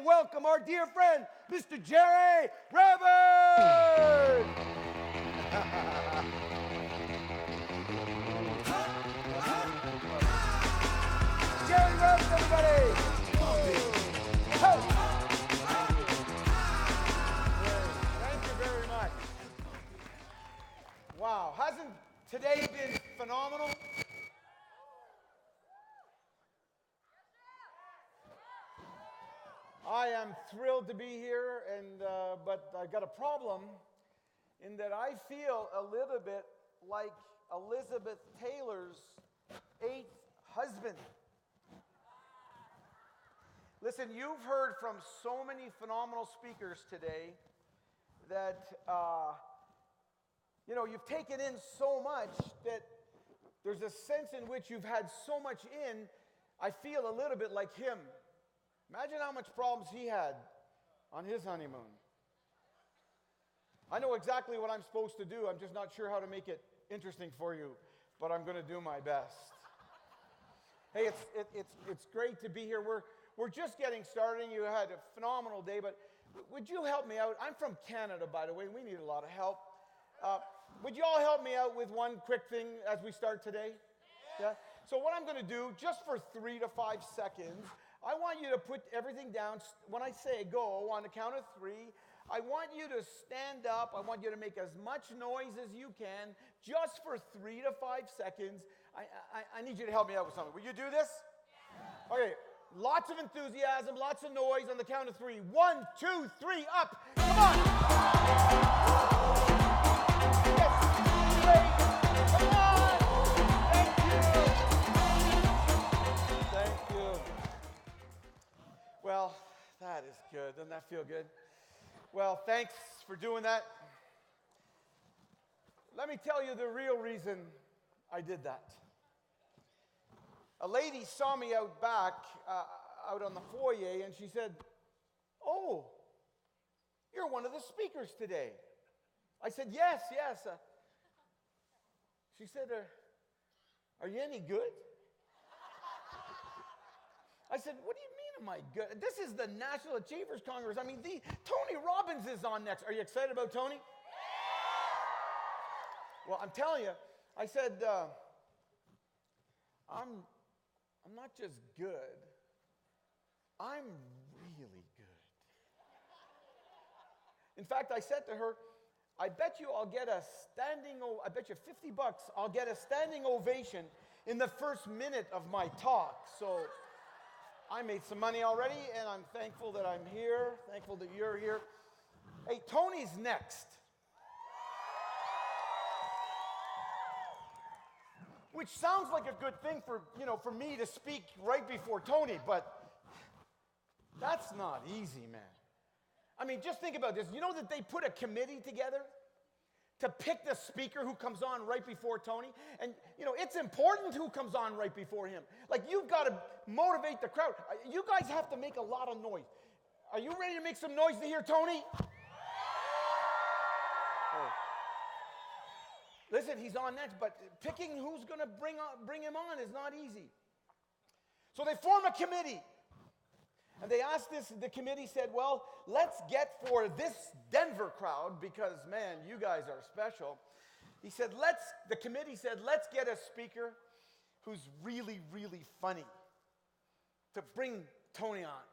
welcome our dear friend, Mr. Jerry Robbins! Jerry Robbins, everybody! Thank you very much. Wow, hasn't today been phenomenal? I am thrilled to be here, but I got a problem in that I feel a little bit like Elizabeth Taylor's 8th husband. Listen, you've heard from so many phenomenal speakers today that, you've taken in so much that there's a sense in which you've had so much in, I feel a little bit like him. Imagine how much problems he had on his honeymoon. I know exactly what I'm supposed to do. I'm just not sure how to make it interesting for you, but I'm going to do my best. Hey, it's great to be here. We're just getting started. You had a phenomenal day, but would you help me out? I'm from Canada, by the way. We need a lot of help. Would you all help me out with one quick thing as we start today? Yeah? So what I'm going to do, just for 3 to 5 seconds, I want you to put everything down. When I say go on the count of 3, I want you to stand up. I want you to make as much noise as you can, just for 3 to 5 seconds. I need you to help me out with something. Will you do this? Yeah. Okay. Lots of enthusiasm, lots of noise on the count of 3. 1, 2, 3, up. Come on. Yes. Great. Come on. Thank you. Well, that is good. Doesn't that feel good? Well, thanks for doing that. Let me tell you the real reason I did that. A lady saw me out back, out on the foyer, and she said, "Oh, you're one of the speakers today." I said, yes. She said, "Are you any good?" I said, "What do you mean, am I good? This is the National Achievers Congress. I mean, Tony Robbins is on next. Are you excited about Tony?" Well, I'm telling you, I said, I'm not just good, I'm really good. In fact, I said to her, I bet you I'll get a I bet you $50 I'll get a standing ovation in the first minute of my talk. So I made some money already, and I'm thankful that I'm here, thankful that you're here. Hey, Tony's next. Which sounds like a good thing for me to speak right before Tony, but that's not easy, man. I mean, just think about this. You know that they put a committee together to pick the speaker who comes on right before Tony? And, it's important who comes on right before him. Like, you've got to motivate the crowd. You guys have to make a lot of noise. Are you ready to make some noise to hear Tony? Oh. Listen, he's on next, but picking who's going to bring him on is not easy. So they form a committee. And they asked the committee said, well, let's get for this Denver crowd, because, man, you guys are special. The committee said, let's get a speaker who's really, really funny to bring Tony on.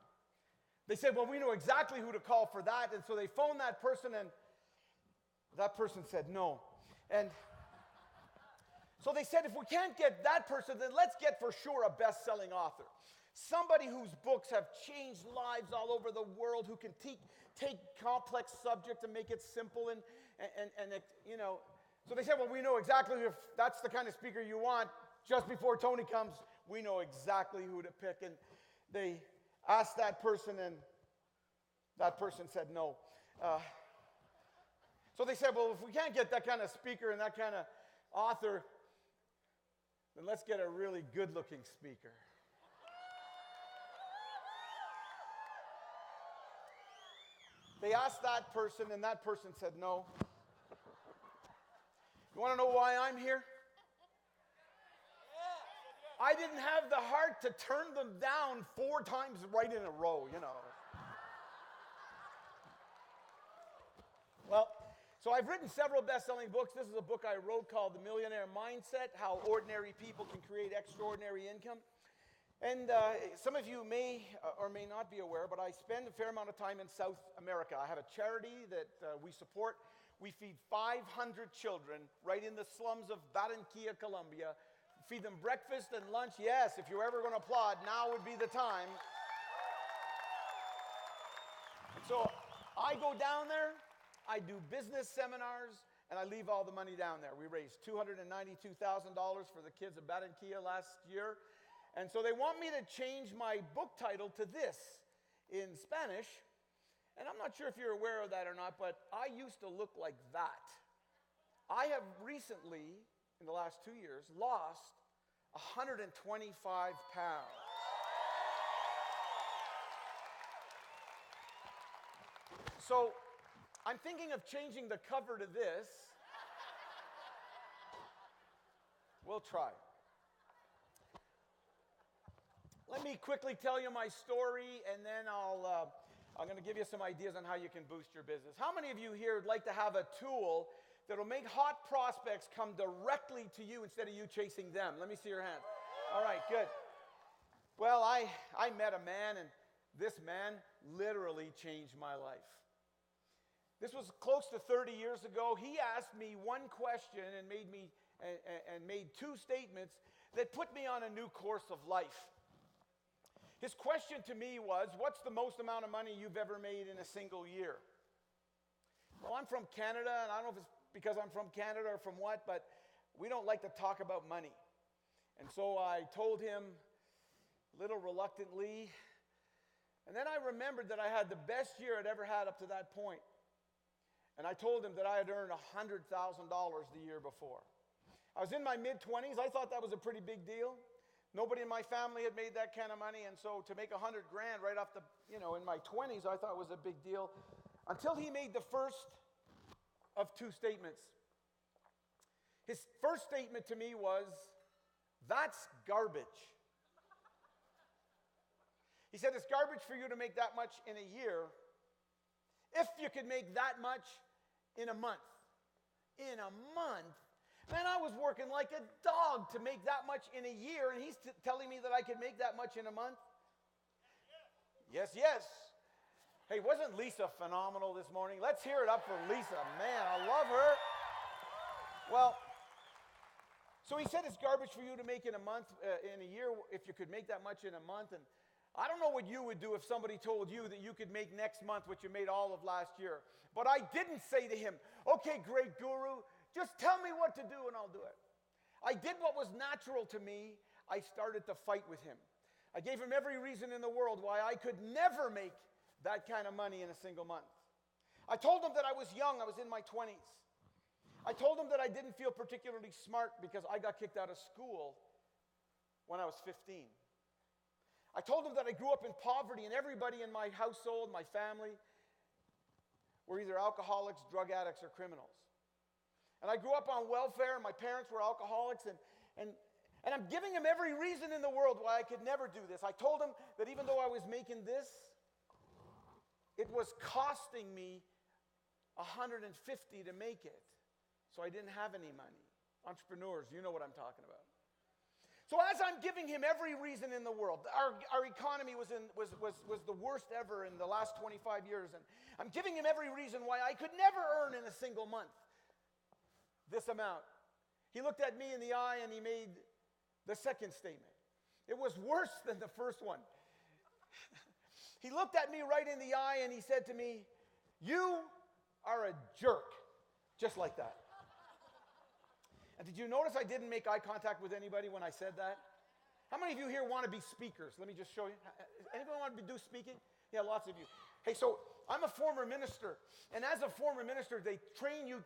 They said, well, we know exactly who to call for that. And so they phoned that person, and that person said no. And so they said, if we can't get that person, then let's get for sure a best-selling author. Somebody whose books have changed lives all over the world, who can take complex subjects and make it simple and So they said, well, we know exactly if that's the kind of speaker you want. Just before Tony comes, we know exactly who to pick. And they asked that person, and that person said no. So they said, well, if we can't get that kind of speaker and that kind of author, then let's get a really good-looking speaker. They asked that person, and that person said no. You want to know why I'm here? I didn't have the heart to turn them down 4 times right in a row, So I've written several best-selling books. This is a book I wrote called The Millionaire Mindset, How Ordinary People Can Create Extraordinary Income. And some of you may or may not be aware, but I spend a fair amount of time in South America. I have a charity that we support. We feed 500 children right in the slums of Barranquilla, Colombia. Feed them breakfast and lunch. Yes, if you're ever going to applaud, now would be the time. So I go down there, I do business seminars, and I leave all the money down there. We raised $292,000 for the kids of Barranquilla last year. And so they want me to change my book title to this in Spanish. And I'm not sure if you're aware of that or not, but I used to look like that. I have recently, in the last 2 years, lost 125 pounds. So I'm thinking of changing the cover to this. We'll try. Let me quickly tell you my story, and then I'm going to give you some ideas on how you can boost your business. How many of you here would like to have a tool that will make hot prospects come directly to you instead of you chasing them? Let me see your hand. All right, good. Well, I met a man, and this man literally changed my life. This was close to 30 years ago. He asked me one question and made two statements that put me on a new course of life. His question to me was, what's the most amount of money you've ever made in a single year? Well, I'm from Canada, and I don't know if it's because I'm from Canada or from what, but we don't like to talk about money. And so I told him a little reluctantly, and then I remembered that I had the best year I'd ever had up to that point. And I told him that I had earned $100,000 the year before. I was in my mid-20s. I thought that was a pretty big deal. Nobody in my family had made that kind of money, and so to make $100,000 right off the, in my 20s, I thought was a big deal. Until he made the first of two statements. His first statement to me was, "That's garbage." He said, "It's garbage for you to make that much in a year if you could make that much in a month." In a month? Man, I was working like a dog to make that much in a year, and he's telling me that I could make that much in a month? Yes, yes. Hey, wasn't Lisa phenomenal this morning? Let's hear it up for Lisa. Man, I love her. Well, so he said it's garbage for you to make in a month, in a year, if you could make that much in a month. And I don't know what you would do if somebody told you that you could make next month what you made all of last year. But I didn't say to him, "Okay, great guru, just tell me what to do and I'll do it." I did what was natural to me. I started to fight with him. I gave him every reason in the world why I could never make that kind of money in a single month. I told him that I was young. I was in my 20s. I told him that I didn't feel particularly smart because I got kicked out of school when I was 15. I told him that I grew up in poverty, and everybody in my household, my family, were either alcoholics, drug addicts, or criminals. And I grew up on welfare, and my parents were alcoholics, and I'm giving him every reason in the world why I could never do this. I told him that even though I was making this, it was costing me $150 to make it. So I didn't have any money. Entrepreneurs, you know what I'm talking about. So as I'm giving him every reason in the world, our economy was the worst ever in the last 25 years, and I'm giving him every reason why I could never earn in a single month this amount. He looked at me in the eye and he made the second statement. It was worse than the first one. He looked at me right in the eye and he said to me, "You are a jerk," just like that. And did you notice I didn't make eye contact with anybody when I said that? How many of you here want to be speakers? Let me just show you. Anybody want to do speaking? Yeah, lots of you. Hey, so I'm a former minister, and as a former minister, they train you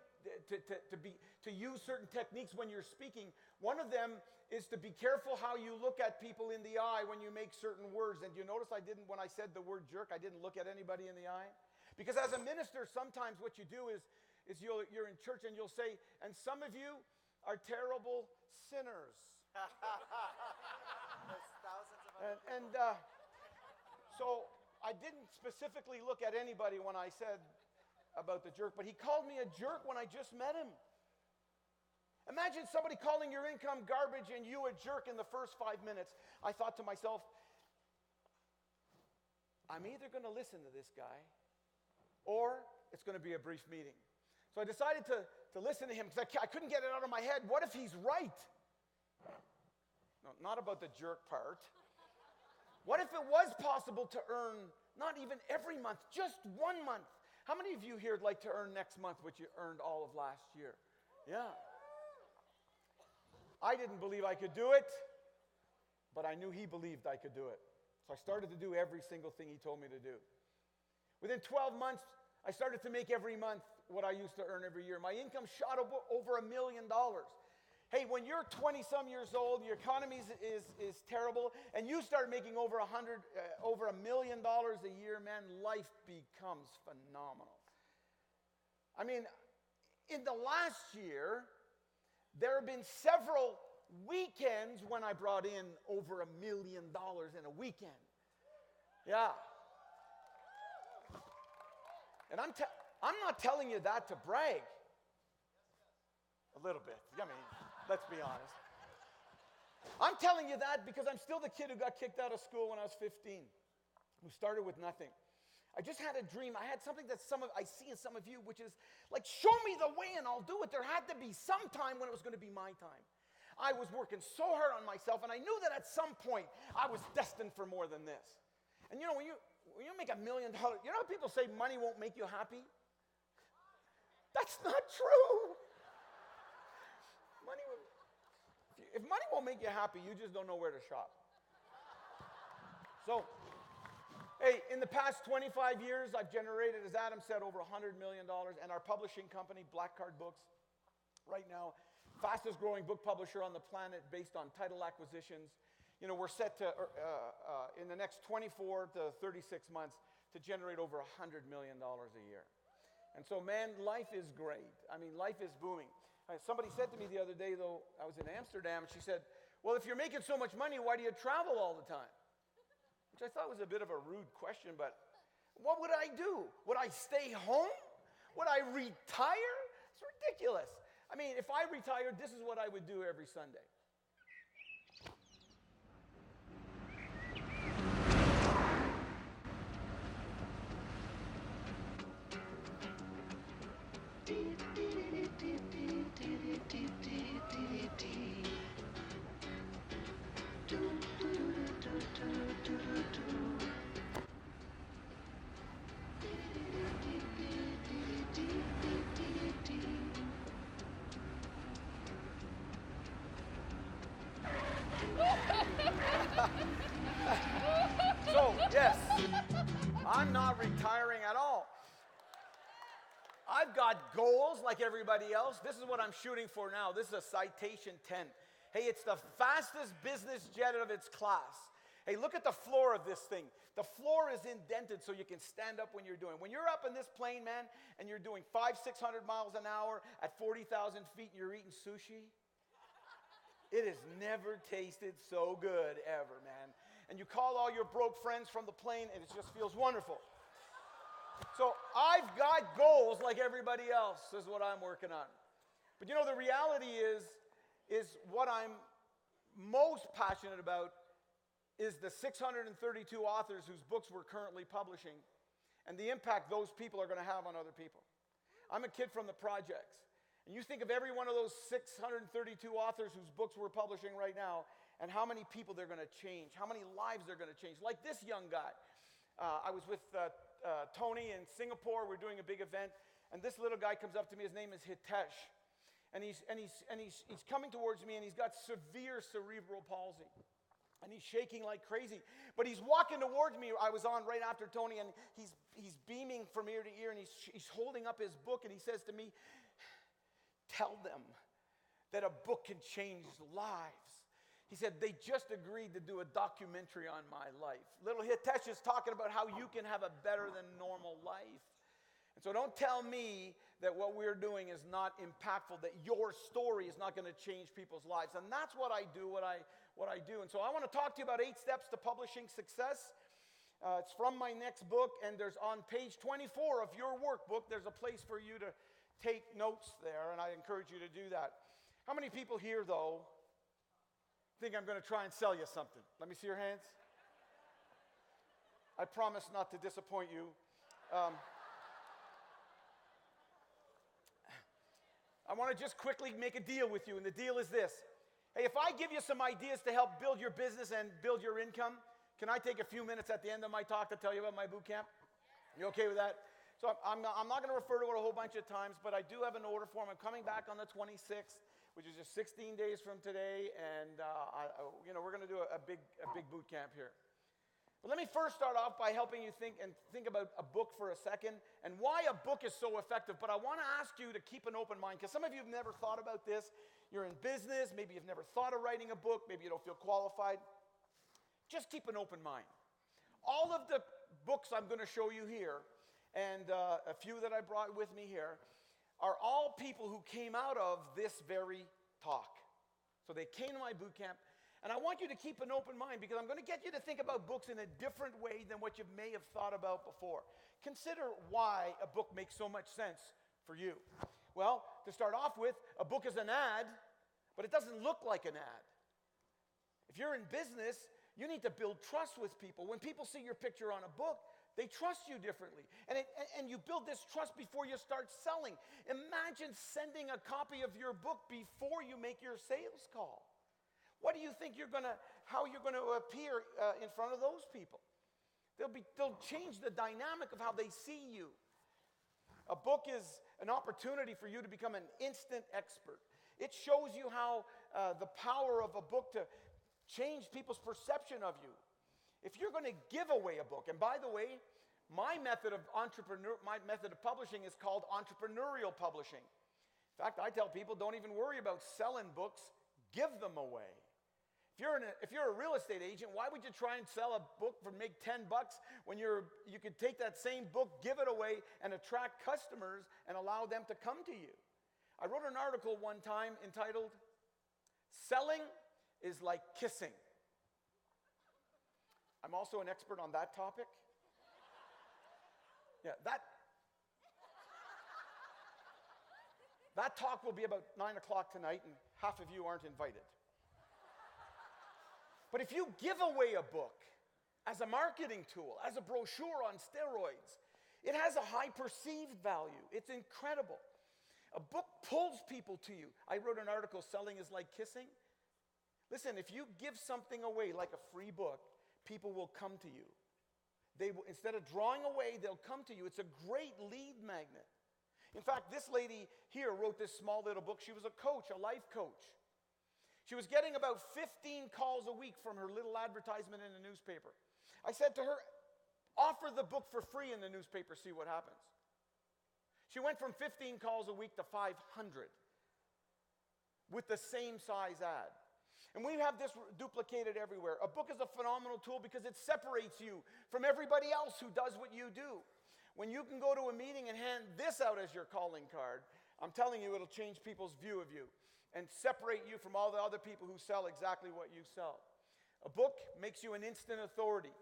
to use certain techniques when you're speaking. One of them is to be careful how you look at people in the eye when you make certain words. And you notice when I said the word jerk, I didn't look at anybody in the eye? Because as a minister, sometimes what you do is you're in church and you'll say, "And some of you are terrible sinners." So I didn't specifically look at anybody when I said about the jerk, but he called me a jerk when I just met him. Imagine somebody calling your income garbage and you a jerk in the first 5 minutes. I thought to myself, I'm either going to listen to this guy or it's going to be a brief meeting. So I decided to listen to him because I couldn't get it out of my head. What if he's right? No, not about the jerk part. What if it was possible to earn, not even every month, just 1 month? How many of you here would like to earn next month what you earned all of last year? Yeah. I didn't believe I could do it, but I knew he believed I could do it. So I started to do every single thing he told me to do. Within 12 months, I started to make every month what I used to earn every year. My income shot over $1 million. Hey, when you're 20-some years old, your economy is terrible, and you start making over $1 million a year, man, life becomes phenomenal. I mean, in the last year, there have been several weekends when I brought in over $1 million in a weekend. Yeah. And I'm not telling you that to brag. A little bit. I mean, let's be honest. I'm telling you that because I'm still the kid who got kicked out of school when I was 15, who started with nothing. I just had a dream. I had something that I see in some of you, which is like, show me the way and I'll do it. There had to be some time when it was going to be my time. I was working so hard on myself, and I knew that at some point I was destined for more than this. And you know, when you make $1 million, you know how people say money won't make you happy? That's not true. If money won't make you happy, you just don't know where to shop. So, hey, in the past 25 years, I've generated, as Adam said, over $100 million. And our publishing company, Black Card Books, right now, fastest growing book publisher on the planet based on title acquisitions. You know, we're set to, in the next 24 to 36 months, to generate over $100 million a year. And so, man, life is great. I mean, life is booming. Somebody said to me the other day, though, I was in Amsterdam, and she said, well, if you're making so much money, why do you travel all the time? Which I thought was a bit of a rude question, but what would I do? Would I stay home? Would I retire? It's ridiculous. I mean, if I retired, this is what I would do every Sunday. So, yes, I'm not retiring at all. I've got goals like everybody else. This is what I'm shooting for now. This is a Citation 10. Hey, it's the fastest business jet of its class. Hey, look at the floor of this thing. The floor is indented so you can stand up when you're doing. When you're up in this plane, man, and you're doing 500-600 miles an hour at 40,000 feet and you're eating sushi, it has never tasted so good ever, man. And you call all your broke friends from the plane and it just feels wonderful. So I've got goals like everybody else. This is what I'm working on. But you know, the reality is what I'm most passionate about is the 632 authors whose books we're currently publishing and the impact those people are going to have on other people. I'm a kid from the projects. And you think of every one of those 632 authors whose books we're publishing right now and how many people they're going to change, how many lives they're going to change. Like this young guy. I was with Tony in Singapore. We're doing a big event. And this little guy comes up to me. His name is Hitesh. And he's coming towards me, and he's got severe cerebral palsy. And he's shaking like crazy. But he's walking towards me. I was on right after Tony, and he's beaming from ear to ear, and he's holding up his book, and he says to me, tell them that a book can change lives. He said, they just agreed to do a documentary on my life. Little Hitesh is talking about how you can have a better than normal life. And so don't tell me that what we're doing is not impactful, that your story is not going to change people's lives. And that's what I do, what I do. And so I want to talk to you about 8 steps to publishing success. It's from my next book, and there's on page 24 of your workbook, there's a place for you to take notes there, and I encourage you to do that. How many people here, though, think I'm going to try and sell you something? Let me see your hands. I promise not to disappoint you. I want to just quickly make a deal with you, and the deal is this. Hey, if I give you some ideas to help build your business and build your income, can I take a few minutes at the end of my talk to tell you about my boot camp? You okay with that? So I'm not going to refer to it a whole bunch of times, but I do have an order form. I'm coming back on the 26th, which is just 16 days from today, and we're going to do a big boot camp here. But let me first start off by helping you think about a book for a second and why a book is so effective. But I want to ask you to keep an open mind, because some of you have never thought about this. You're in business. Maybe you've never thought of writing a book. Maybe you don't feel qualified. Just keep an open mind. All of the books I'm going to show you here, and a few that I brought with me here, are all people who came out of this very talk. So they came to my boot camp. And I want you to keep an open mind, because I'm going to get you to think about books in a different way than what you may have thought about before. Consider why a book makes so much sense for you. Well, to start off with, a book is an ad, but it doesn't look like an ad. If you're in business, you need to build trust with people. When people see your picture on a book, they trust you differently. And you build this trust before you start selling. Imagine sending a copy of your book before you make your sales call. What do you think how you're going to appear in front of those people? They'll change the dynamic of how they see you. A book is an opportunity for you to become an instant expert. It shows you how the power of a book to change people's perception of you. If you're going to give away a book, and by the way, my method of publishing is called entrepreneurial publishing. In fact, I tell people, don't even worry about selling books, give them away. If you're a real estate agent, why would you try and sell a book for make $10 when you could take that same book, give it away, and attract customers and allow them to come to you? I wrote an article one time entitled, "Selling is Like Kissing." I'm also an expert on that topic. Yeah, that talk will be about 9 o'clock tonight, and half of you aren't invited. But if you give away a book as a marketing tool, as a brochure on steroids, it has a high perceived value. It's incredible. A book pulls people to you. I wrote an article, "Selling is Like Kissing." Listen, if you give something away like a free book, people will come to you. Instead of drawing away, they'll come to you. It's a great lead magnet. In fact, this lady here wrote this small little book. She was a coach, a life coach. She was getting about 15 calls a week from her little advertisement in the newspaper. I said to her, offer the book for free in the newspaper, see what happens. She went from 15 calls a week to 500 with the same size ad. And we have this duplicated everywhere. A book is a phenomenal tool because it separates you from everybody else who does what you do. When you can go to a meeting and hand this out as your calling card, I'm telling you, it'll change people's view of you and separate you from all the other people who sell exactly what you sell. A book makes you an instant authority.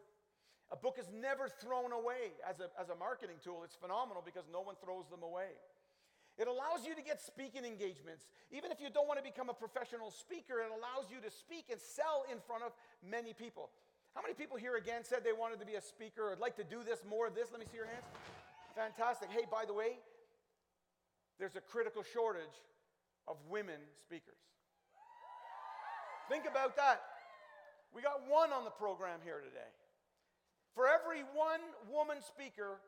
A book is never thrown away as a marketing tool. It's phenomenal because no one throws them away. It allows you to get speaking engagements. Even if you don't want to become a professional speaker, it allows you to speak and sell in front of many people. How many people here again said they wanted to be a speaker or would like to do this, more of this? Let me see your hands. Fantastic. Hey, by the way, there's a critical shortage of women speakers. Think about that. We got one on the program here today. For every one woman speaker,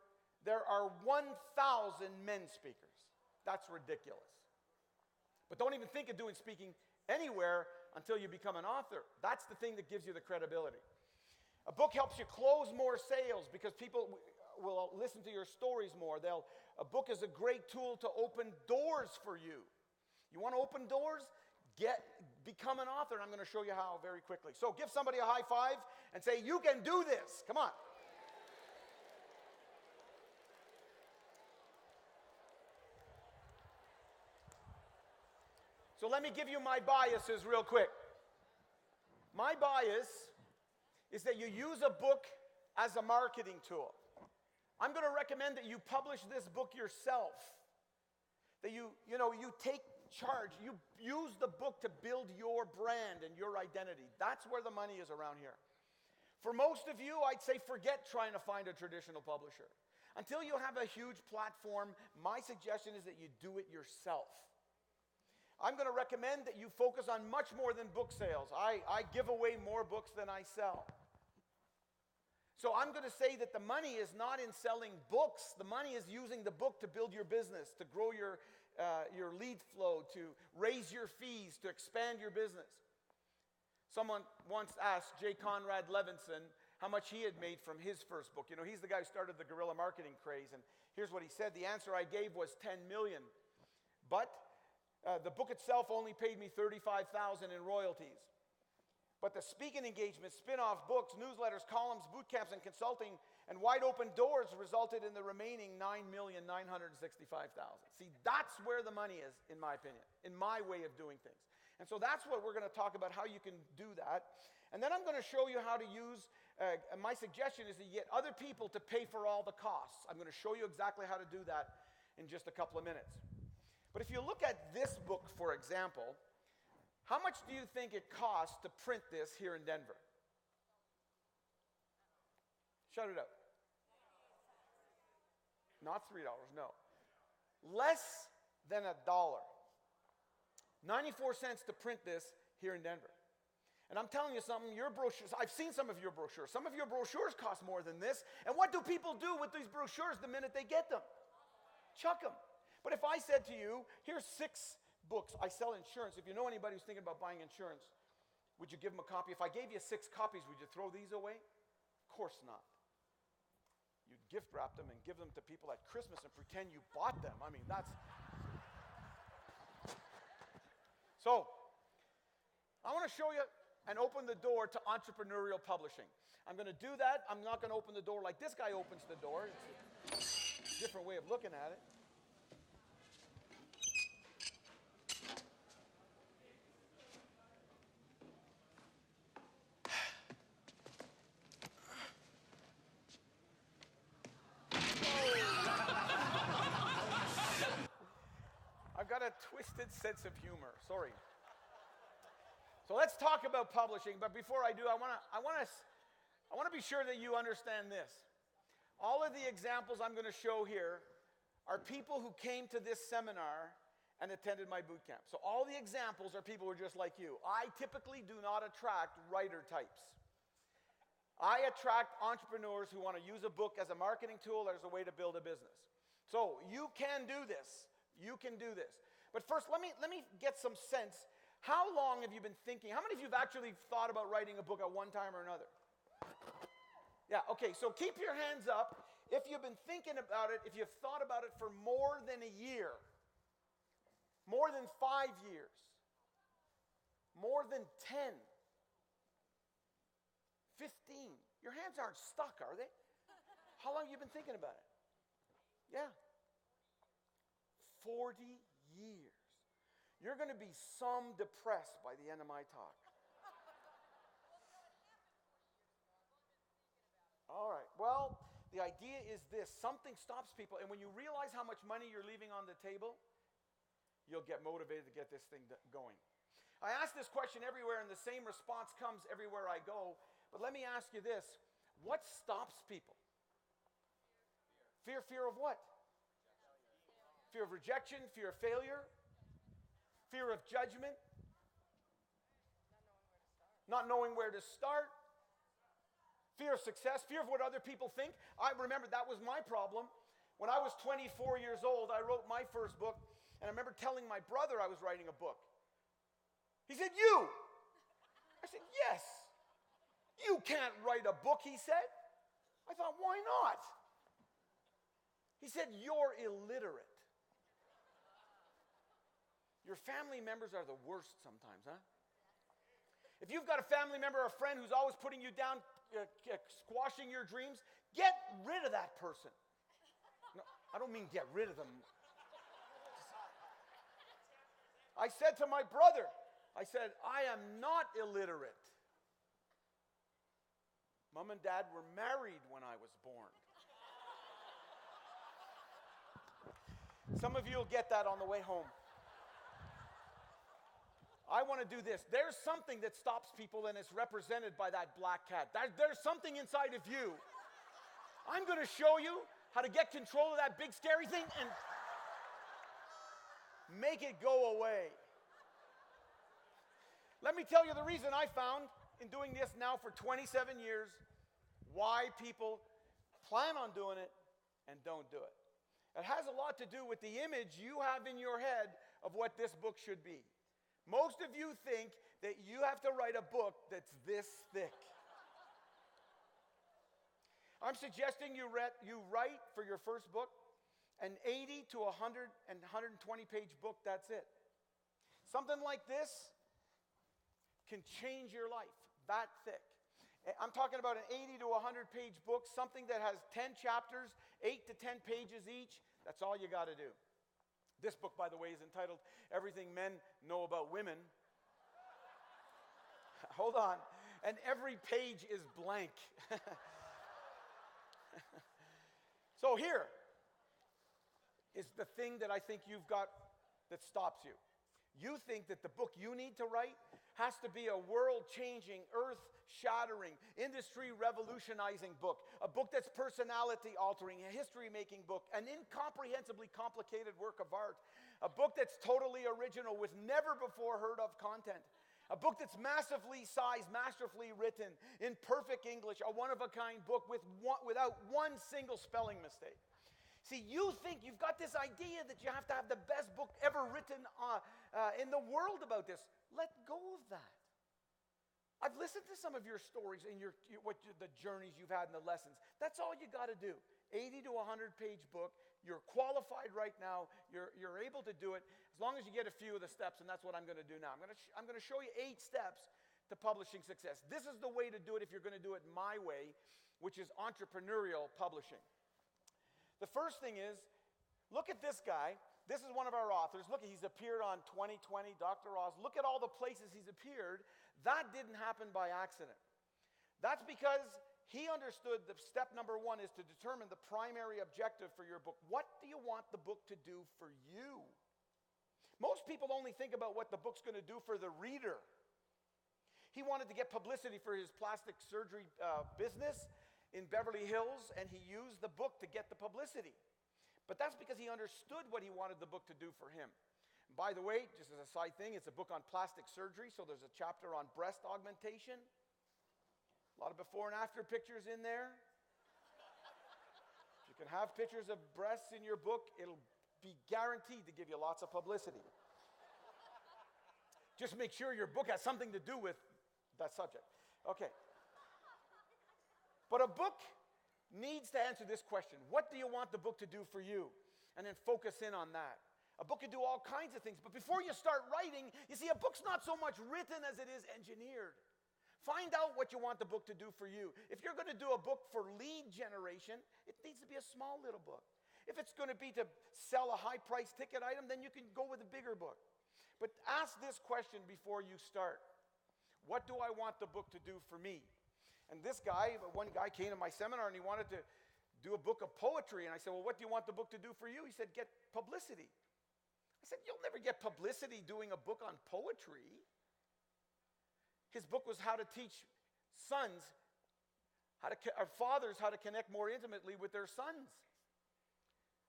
there are 1,000 men speakers. That's ridiculous. But don't even think of doing speaking anywhere until you become an author. That's the thing that gives you the credibility. A book helps you close more sales because people will listen to your stories more. A book is a great tool to open doors for you. You want to open doors? Become an author, and I'm going to show you how very quickly. So give somebody a high five and say, you can do this. Come on. So let me give you my biases real quick. My bias is that you use a book as a marketing tool. I'm going to recommend that you publish this book yourself. That you take charge. You use the book to build your brand and your identity. That's where the money is around here. For most of you, I'd say forget trying to find a traditional publisher. Until you have a huge platform, my suggestion is that you do it yourself. I'm going to recommend that you focus on much more than book sales. I give away more books than I sell. So I'm going to say that the money is not in selling books. The money is using the book to build your business, to grow your lead flow, to raise your fees, to expand your business. Someone once asked J. Conrad Levinson how much he had made from his first book. He's the guy who started the guerrilla marketing craze. And here's what he said. The answer I gave was $10 million. But the book itself only paid me $35,000 in royalties. But the speaking engagements, spin-off books, newsletters, columns, bootcamps, and consulting, and wide open doors resulted in the remaining $9,965,000. See, that's where the money is, in my opinion, in my way of doing things. And so that's what we're going to talk about, how you can do that. And then I'm going to show you how to use, my suggestion is to get other people to pay for all the costs. I'm going to show you exactly how to do that in just a couple of minutes. But if you look at this book, for example, how much do you think it costs to print this here in Denver? Shout it out. Not $3, no. Less than $1. 94 cents to print this here in Denver. And I'm telling you something, your brochures, I've seen some of your brochures. Some of your brochures cost more than this. And what do people do with these brochures the minute they get them? Chuck them. But if I said to you, here's 6 books. I sell insurance. If you know anybody who's thinking about buying insurance, would you give them a copy? If I gave you 6 copies, would you throw these away? Of course not. You'd gift wrap them and give them to people at Christmas and pretend you bought them. I mean, that's... So, I want to show you and open the door to entrepreneurial publishing. I'm going to do that. I'm not going to open the door like this guy opens the door. It's a different way of looking at it. I've got a twisted sense of humor. Sorry. So let's talk about publishing. But before I do, I want to be sure that you understand this. All of the examples I'm going to show here are people who came to this seminar and attended my boot camp. So all the examples are people who are just like you. I typically do not attract writer types. I attract entrepreneurs who want to use a book as a marketing tool or as a way to build a business. So you can do this. You can do this. But first, let me get some sense. How long have you been thinking? How many of you have actually thought about writing a book at one time or another? Yeah, okay, so keep your hands up if you've been thinking about it, if you've thought about it for more than a year, more than 5 years, more than 10, 15. Your hands aren't stuck, are they? How long have you been thinking about it? Yeah. 40 years. You're going to be some depressed by the end of my talk. All right. Well, the idea is this. Something stops people. And when you realize how much money you're leaving on the table, you'll get motivated to get this thing going. I ask this question everywhere, and the same response comes everywhere I go. But let me ask you this. What stops people? Fear. Fear of what? Fear of rejection, fear of failure, fear of judgment, not knowing where to start, fear of success, fear of what other people think. I remember that was my problem. When I was 24 years old, I wrote my first book, and I remember telling my brother I was writing a book. He said, "You?" I said, "Yes." "You can't write a book," he said. I thought, why not? He said, "You're illiterate." Your family members are the worst sometimes, huh? If you've got a family member or a friend who's always putting you down, squashing your dreams, get rid of that person. No, I don't mean get rid of them. I said to my brother, I said, "I am not illiterate." Mom and Dad were married when I was born. Some of you will get that on the way home. I want to do this. There's something that stops people, and it's represented by that black cat. There's something inside of you. I'm going to show you how to get control of that big scary thing and make it go away. Let me tell you the reason I found in doing this now for 27 years, why people plan on doing it and don't do it. It has a lot to do with the image you have in your head of what this book should be. Most of you think that you have to write a book that's this thick. I'm suggesting you write for your first book an 80 to 100 and 120 page book, that's it. Something like this can change your life, that thick. I'm talking about an 80 to 100 page book, something that has 10 chapters, 8 to 10 pages each. That's all you got to do. This book, by the way, is entitled Everything Men Know About Women. Hold on. And every page is blank. So here is the thing that I think you've got that stops you. You think that the book you need to write has to be a world-changing, earth-shattering, industry-revolutionizing book. A book that's personality-altering, a history-making book, an incomprehensibly complicated work of art. A book that's totally original with never-before-heard-of content. A book that's massively sized, masterfully written, in perfect English, a one-of-a-kind book without one single spelling mistake. See, you think you've got this idea that you have to have the best book ever written in the world about this. Let go of that. I've listened to some of your stories and the journeys you've had and the lessons. That's all you got to do. 80 to 100 page book. You're qualified right now. You're able to do it as long as you get a few of the steps, and that's what I'm going to do now. I'm going to show you 8 steps to publishing success. This is the way to do it if you're going to do it my way, which is entrepreneurial publishing. The first thing is, look at this guy. This is one of our authors. Look, he's appeared on 2020, Dr. Oz. Look at all the places he's appeared. That didn't happen by accident. That's because he understood that step number 1 is to determine the primary objective for your book. What do you want the book to do for you? Most people only think about what the book's going to do for the reader. He wanted to get publicity for his plastic surgery business in Beverly Hills, and he used the book to get the publicity. But that's because he understood what he wanted the book to do for him. And by the way, just as a side thing, it's a book on plastic surgery, so there's a chapter on breast augmentation. A lot of before and after pictures in there. If you can have pictures of breasts in your book, it'll be guaranteed to give you lots of publicity. Just make sure your book has something to do with that subject. Okay. But a book needs to answer this question. What do you want the book to do for you? And then focus in on that. A book can do all kinds of things. But before you start writing, you see, a book's not so much written as it is engineered. Find out what you want the book to do for you. If you're going to do a book for lead generation, it needs to be a small little book. If it's going to be to sell a high-priced ticket item, then you can go with a bigger book. But ask this question before you start. What do I want the book to do for me? And one guy came to my seminar and he wanted to do a book of poetry. And I said, well, what do you want the book to do for you? He said, get publicity. I said, you'll never get publicity doing a book on poetry. His book was how to teach fathers how to connect more intimately with their sons.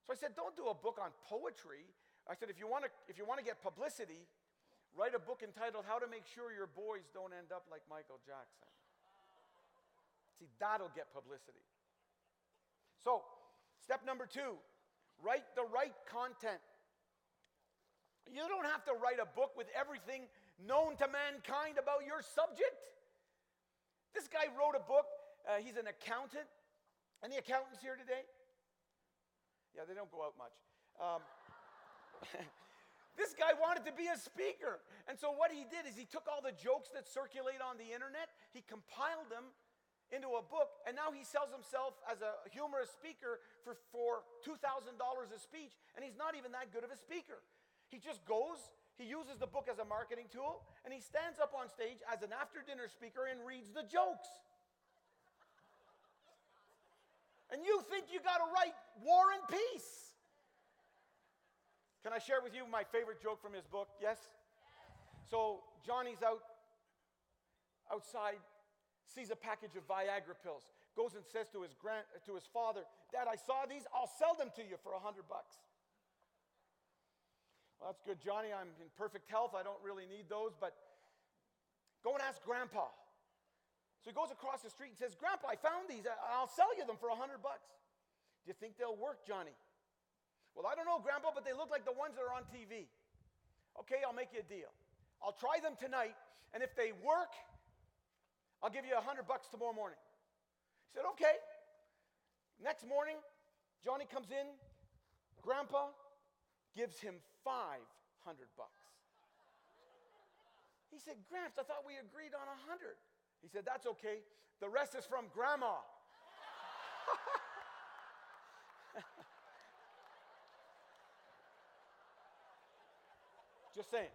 So I said, don't do a book on poetry. I said, if you want to get publicity, write a book entitled How to Make Sure Your Boys Don't End Up Like Michael Jackson. See, that'll get publicity. So, step number 2, write the right content. You don't have to write a book with everything known to mankind about your subject. This guy wrote a book. He's an accountant. Any accountants here today? Yeah, they don't go out much. This guy wanted to be a speaker. And so what he did is he took all the jokes that circulate on the internet, he compiled them into a book, and now he sells himself as a humorous speaker for $2,000 a speech, and he's not even that good of a speaker. He just goes, he uses the book as a marketing tool, and he stands up on stage as an after-dinner speaker and reads the jokes. And you think you got to write War and Peace. Can I share with you my favorite joke from his book? Yes? So Johnny's outside, sees a package of Viagra pills, goes and says to his father, Dad, I saw these, I'll sell them to you for $100. Well, that's good, Johnny. I'm in perfect health. I don't really need those, but go and ask Grandpa. So he goes across the street and says, Grandpa, I found these. I'll sell you them for $100. Do you think they'll work, Johnny? Well, I don't know, Grandpa, but they look like the ones that are on TV. Okay, I'll make you a deal. I'll try them tonight, and if they work, I'll give you $100 tomorrow morning. He said, okay. Next morning, Johnny comes in. Grandpa gives him $500. He said, Gramps, I thought we agreed on $100. He said, that's okay. The rest is from Grandma. Just saying.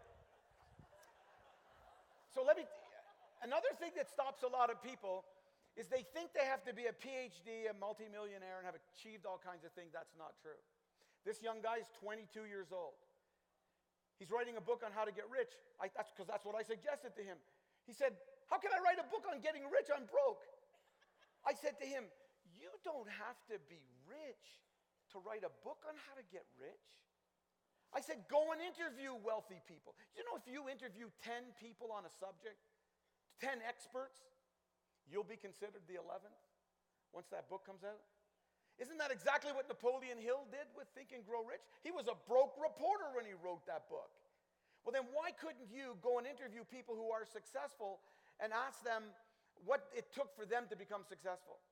So another thing that stops a lot of people is they think they have to be a PhD, a multimillionaire, and have achieved all kinds of things. That's not true. This young guy is 22 years old. He's writing a book on how to get rich. That's what I suggested to him. He said, how can I write a book on getting rich? I'm broke. I said to him, you don't have to be rich to write a book on how to get rich. I said, go and interview wealthy people. You know, if you interview 10 people on a subject, 10 experts, you'll be considered the 11th once that book comes out. Isn't that exactly what Napoleon Hill did with Think and Grow Rich? He was a broke reporter when he wrote that book. Well, then why couldn't you go and interview people who are successful and ask them what it took for them to become successful?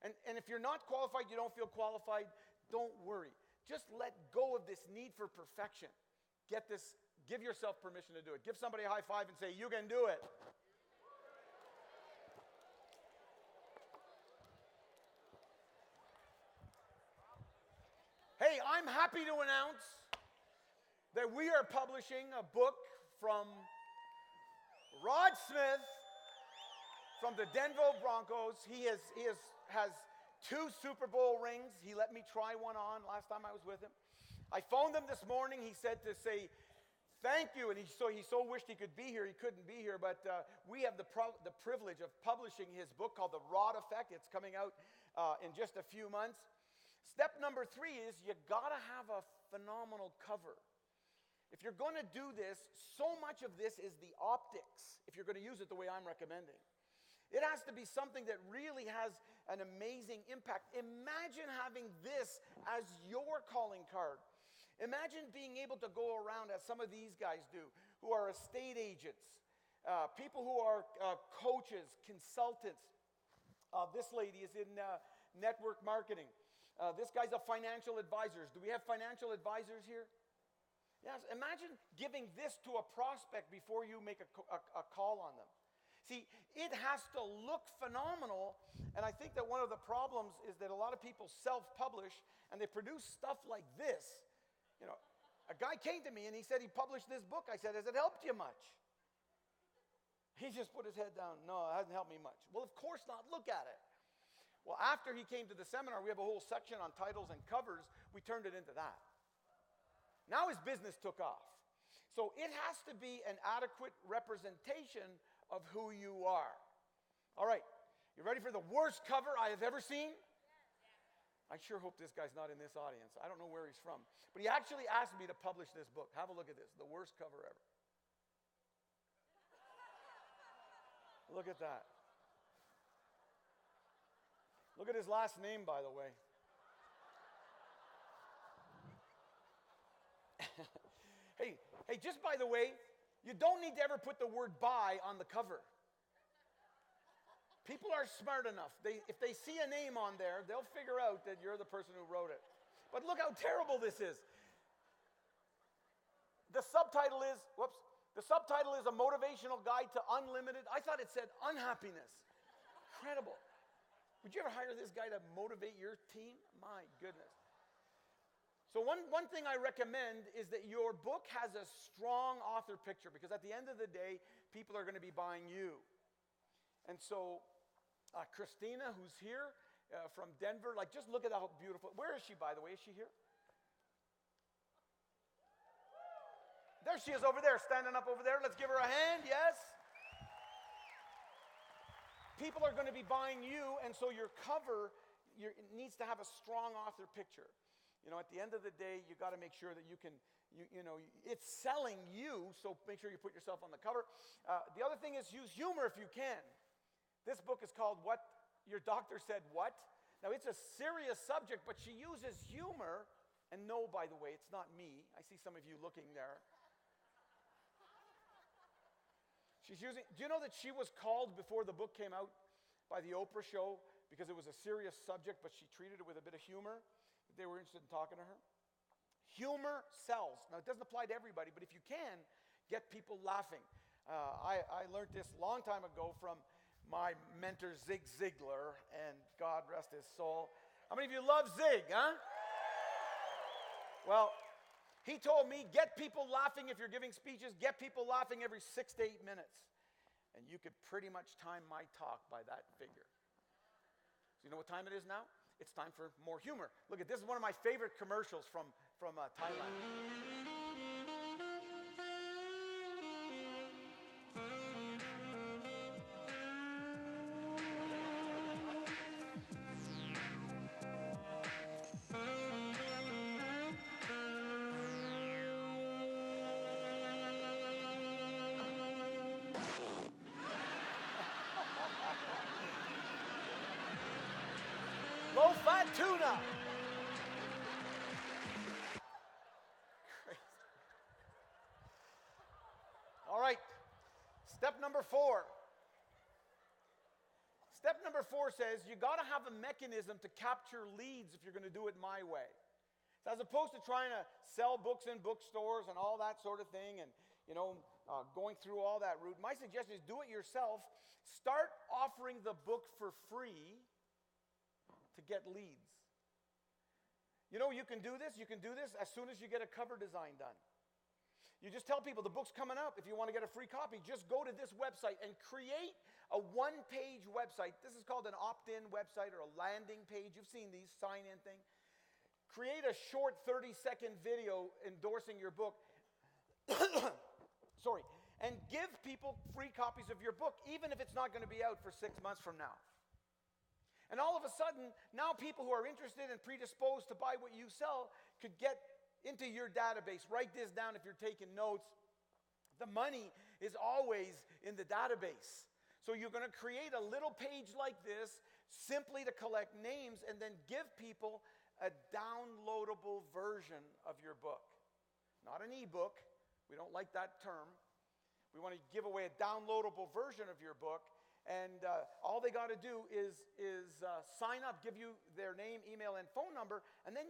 And if you're not qualified, you don't feel qualified, don't worry. Just let go of this need for perfection. Give yourself permission to do it. Give somebody a high five and say, you can do it. Hey, I'm happy to announce that we are publishing a book from Rod Smith from the Denver Broncos. He has 2 Super Bowl rings. He let me try one on last time I was with him. I phoned him this morning. He said to say thank you, and he so wished he could be here. He couldn't be here, but we have the privilege of publishing his book called The Rod Effect. It's coming out in just a few months. Step number 3 is you gotta have a phenomenal cover. If you're going to do this, so much of this is the optics, if you're going to use it the way I'm recommending. It has to be something that really has an amazing impact. Imagine having this as your calling card. Imagine being able to go around, as some of these guys do, who are estate agents, people who are coaches, consultants. This lady is in network marketing. This guy's a financial advisor. Do we have financial advisors here? Yes. Imagine giving this to a prospect before you make a call on them. See, it has to look phenomenal, and I think that one of the problems is that a lot of people self-publish, and they produce stuff like this. You know, a guy came to me, and he said he published this book. I said, has it helped you much? He just put his head down. No, it hasn't helped me much. Well, of course not. Look at it. Well, after he came to the seminar, we have a whole section on titles and covers. We turned it into that. Now his business took off. So it has to be an adequate representation of who you are. All right, you ready for the worst cover I have ever seen? I sure hope this guy's not in this audience. I don't know where he's from. But he actually asked me to publish this book. Have a look at this, the worst cover ever. Look at that. Look at his last name, by the way. Hey, just by the way, you don't need to ever put the word buy on the cover. People are smart enough. If they see a name on there, they'll figure out that you're the person who wrote it. But look how terrible this is. The subtitle is a motivational guide to unlimited. I thought it said unhappiness. Incredible. Would you ever hire this guy to motivate your team? My goodness. So one thing I recommend is that your book has a strong author picture, because at the end of the day, people are going to be buying you. And so Christina, who's here, from Denver. Like, just look at how beautiful. Where is she, by the way? Is she here? There she is over there, standing up over there. Let's give her a hand, yes. People are going to be buying you, and so your cover it needs to have a strong author picture. You know, at the end of the day, you got to make sure that you can, it's selling you, so make sure you put yourself on the cover. The other thing is use humor if you can. This book is called What Your Doctor Said What? Now, it's a serious subject, but she uses humor. And no, by the way, it's not me. I see some of you looking there. She's using, do you know that she was called before the book came out by the Oprah show because it was a serious subject, but she treated it with a bit of humor? They were interested in talking to her. Humor sells. Now, it doesn't apply to everybody, but if you can, get people laughing. I learned this a long time ago from my mentor, Zig Ziglar, and God rest his soul. How many of you love Zig, huh? Well, he told me, get people laughing if you're giving speeches. Get people laughing every 6 to 8 minutes. And you could pretty much time my talk by that figure. So you know what time it is now? It's time for more humor. Look at this is one of my favorite commercials from Thailand. Low-fat tuna. Crazy. All right. Step number 4. Step number 4 says you got to have a mechanism to capture leads if you're going to do it my way. So as opposed to trying to sell books in bookstores and all that sort of thing and, going through all that route, my suggestion is do it yourself. Start offering the book for free to get leads. You can do this. You can do this as soon as you get a cover design done. You just tell people the book's coming up. If you want to get a free copy, just go to this website and create a one-page website. This is called an opt-in website or a landing page. You've seen these sign-in thing. Create a short 30-second video endorsing your book. Sorry. And give people free copies of your book, even if it's not going to be out for 6 months from now. And all of a sudden, now people who are interested and predisposed to buy what you sell could get into your database. Write this down if you're taking notes. The money is always in the database. So you're going to create a little page like this simply to collect names and then give people a downloadable version of your book. Not an ebook. We don't like that term. We want to give away a downloadable version of your book. And all they got to do is sign up, give you their name, email, and phone number, and then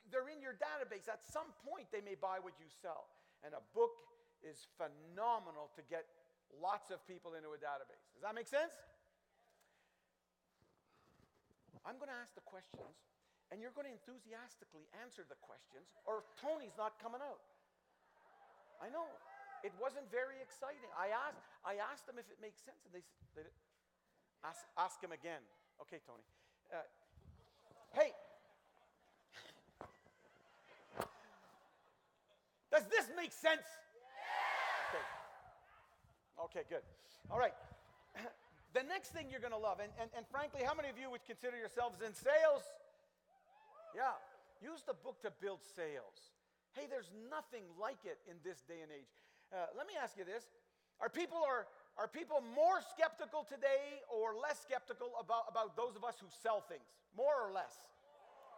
they're in your database. At some point, they may buy what you sell. And a book is phenomenal to get lots of people into a database. Does that make sense? I'm going to ask the questions, and you're going to enthusiastically answer the questions, or Tony's not coming out. I know. It wasn't very exciting. I asked them if it makes sense, and they ask him again. Okay, Tony. Hey, does this make sense? Okay, good. All right. The next thing you're going to love, and frankly, how many of you would consider yourselves in sales? Yeah. Use the book to build sales. Hey, there's nothing like it in this day and age. Let me ask you this. Are people more skeptical today or less skeptical about those of us who sell things? More or less?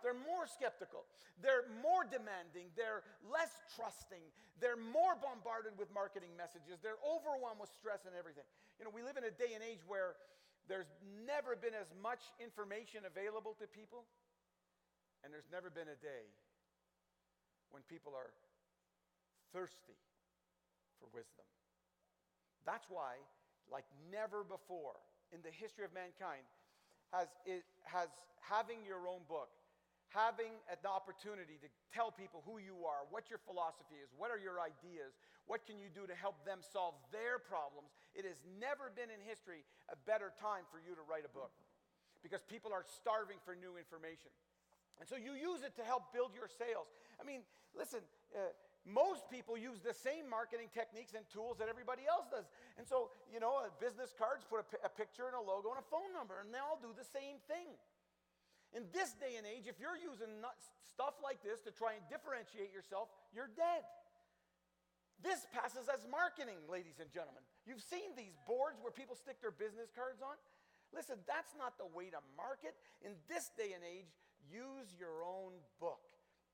They're more skeptical. They're more demanding. They're less trusting. They're more bombarded with marketing messages. They're overwhelmed with stress and everything. We live in a day and age where there's never been as much information available to people, and there's never been a day when people are thirsty for wisdom. That's why, like never before in the history of mankind, has having your own book, having an opportunity to tell people who you are, what your philosophy is, what are your ideas, what can you do to help them solve their problems. It has never been in history a better time for you to write a book. because people are starving for new information. And so you use it to help build your sales. I mean, listen, most people use the same marketing techniques and tools that everybody else does. And so, business cards put a picture and a logo and a phone number, and they all do the same thing. In this day and age, if you're using stuff like this to try and differentiate yourself, you're dead. This passes as marketing, ladies and gentlemen. You've seen these boards where people stick their business cards on. Listen, that's not the way to market. In this day and age, use your own book.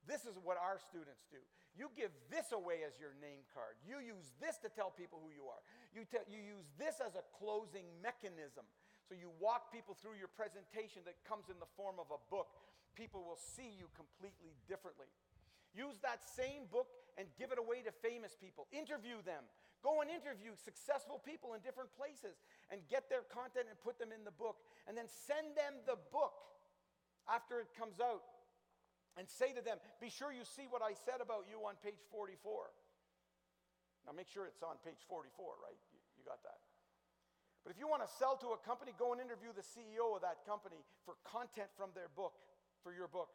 This is what our students do. You give this away as your name card. You use this to tell people who you are. You use this as a closing mechanism. So you walk people through your presentation that comes in the form of a book. People will see you completely differently. Use that same book and give it away to famous people. Interview them. Go and interview successful people in different places and get their content and put them in the book. And then send them the book after it comes out and say to them, be sure you see what I said about you on page 44. Now make sure it's on page 44, right? You got that. But if you want to sell to a company, go and interview the CEO of that company for content from their book, for your book.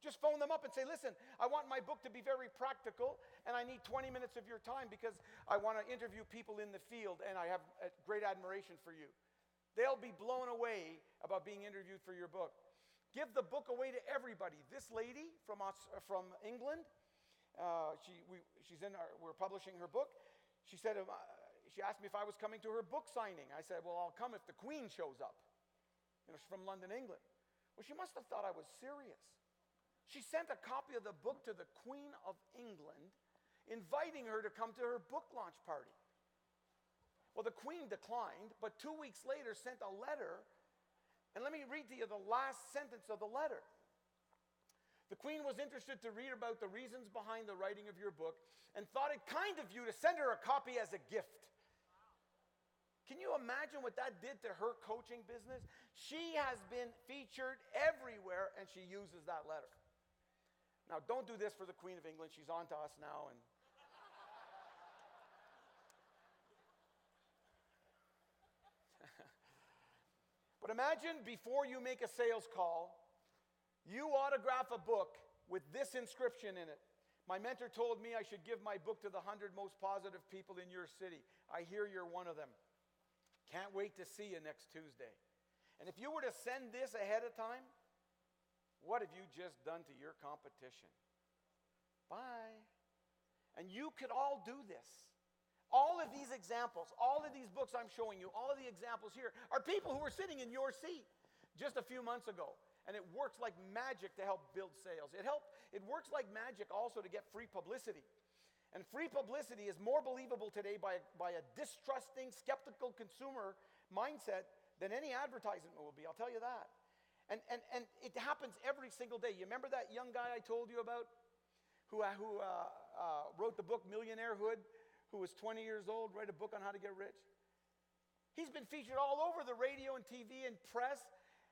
Just phone them up and say, listen, I want my book to be very practical, and I need 20 minutes of your time because I want to interview people in the field, and I have a great admiration for you. They'll be blown away about being interviewed for your book. Give the book away to everybody. This lady from England, we're publishing her book. She said, she asked me if I was coming to her book signing. I said, well, I'll come if the Queen shows up. She's from London, England. Well, she must have thought I was serious. She sent a copy of the book to the Queen of England, inviting her to come to her book launch party. Well, the Queen declined, but 2 weeks later sent a letter. And let me read to you the last sentence of the letter. The Queen was interested to read about the reasons behind the writing of your book and thought it kind of you to send her a copy as a gift. Can you imagine what that did to her coaching business? She has been featured everywhere, and she uses that letter. Now, don't do this for the Queen of England. She's on to us now. But imagine before you make a sales call, you autograph a book with this inscription in it. My mentor told me I should give my book to the 100 most positive people in your city. I hear you're one of them. Can't wait to see you next Tuesday. And if you were to send this ahead of time, what have you just done to your competition? Bye. And you could all do this. All of these examples, all of these books I'm showing you, all of the examples here are people who were sitting in your seat just a few months ago. And it works like magic to help build sales. It works like magic also to get free publicity. And free publicity is more believable today by a distrusting, skeptical consumer mindset than any advertisement will be. I'll tell you that. And it happens every single day. You remember that young guy I told you about who wrote the book Millionaire, who was 20 years old, wrote a book on how to get rich? He's been featured all over the radio and TV and press,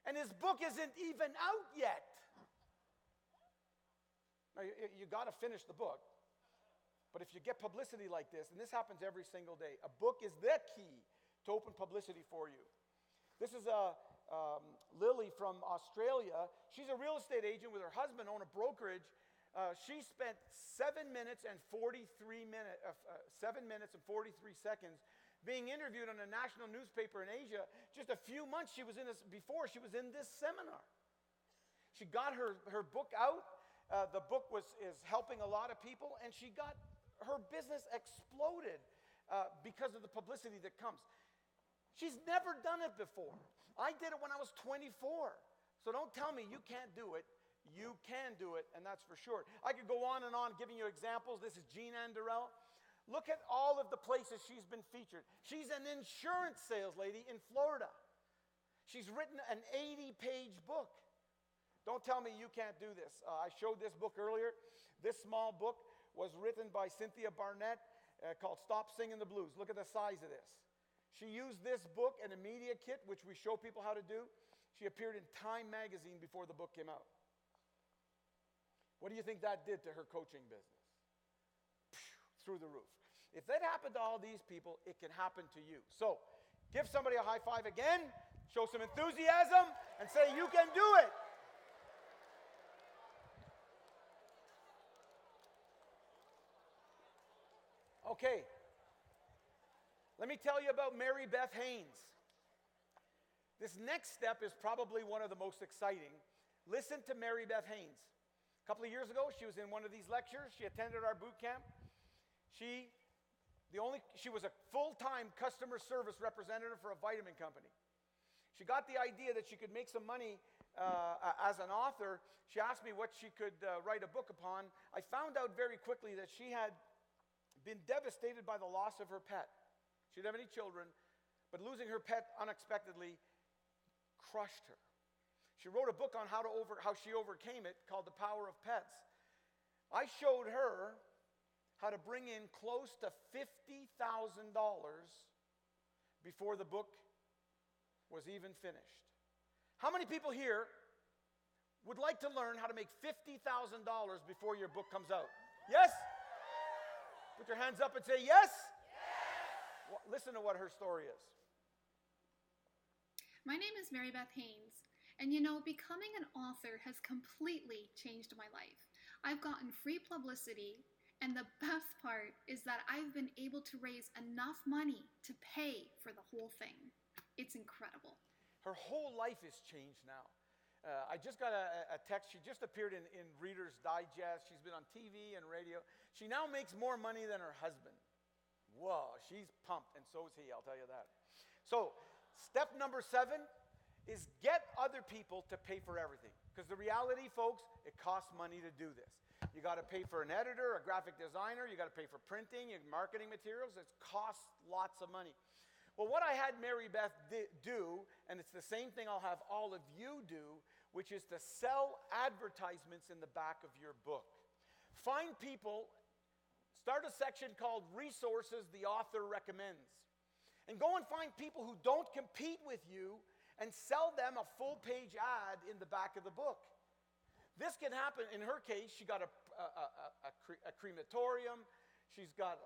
and his book isn't even out yet. Now, you got to finish the book. But if you get publicity like this, and this happens every single day, a book is the key to open publicity for you. This is Lily from Australia. She's a real estate agent with her husband, own a brokerage. She spent 7 minutes and 43 seconds being interviewed on a national newspaper in Asia. Just a few months she was in this seminar. She got her book out. The book is helping a lot of people, and her business exploded because of the publicity that comes. She's never done it before. I did it when I was 24. So don't tell me you can't do it. You can do it, and that's for sure. I could go on and on giving you examples. This is Jean Anderell. Look at all of the places she's been featured. She's an insurance sales lady in Florida. She's written an 80-page book. Don't tell me you can't do this. I showed this book earlier. This small book was written by Cynthia Barnett called Stop Singing the Blues. Look at the size of this. She used this book and a media kit, which we show people how to do. She appeared in Time magazine before the book came out. What do you think that did to her coaching business? Through the roof. If that happened to all these people, it can happen to you. So, give somebody a high five again. Show some enthusiasm. and say, you can do it. Okay. Let me tell you about Mary Beth Haynes. This next step is probably one of the most exciting. Listen to Mary Beth Haynes. A couple of years ago, she was in one of these lectures. She attended our boot camp. She was a full-time customer service representative for a vitamin company. She got the idea that she could make some money as an author. She asked me what she could write a book upon. I found out very quickly that she had been devastated by the loss of her pet. She didn't have any children, but losing her pet unexpectedly crushed her. She wrote a book on how she overcame it called The Power of Pets. I showed her how to bring in close to $50,000 before the book was even finished. How many people here would like to learn how to make $50,000 before your book comes out? Yes? Put your hands up and say yes. Well, listen to what her story is. My name is Mary Beth Haynes, and becoming an author has completely changed my life. I've gotten free publicity, and the best part is that I've been able to raise enough money to pay for the whole thing. It's incredible. Her whole life is changed now. I just got a text. She just appeared in Reader's Digest. She's been on TV and radio. She now makes more money than her husband. Whoa, she's pumped, and so is he, I'll tell you that. So, step number 7 is get other people to pay for everything. Because the reality, folks, it costs money to do this. You got to pay for an editor, a graphic designer. You got to pay for printing, marketing materials. It costs lots of money. Well, what I had Mary Beth do, and it's the same thing I'll have all of you do, which is to sell advertisements in the back of your book. Find people, start a section called Resources the Author Recommends. And go and find people who don't compete with you and sell them a full-page ad in the back of the book. This can happen. In her case, she got a crematorium. She's got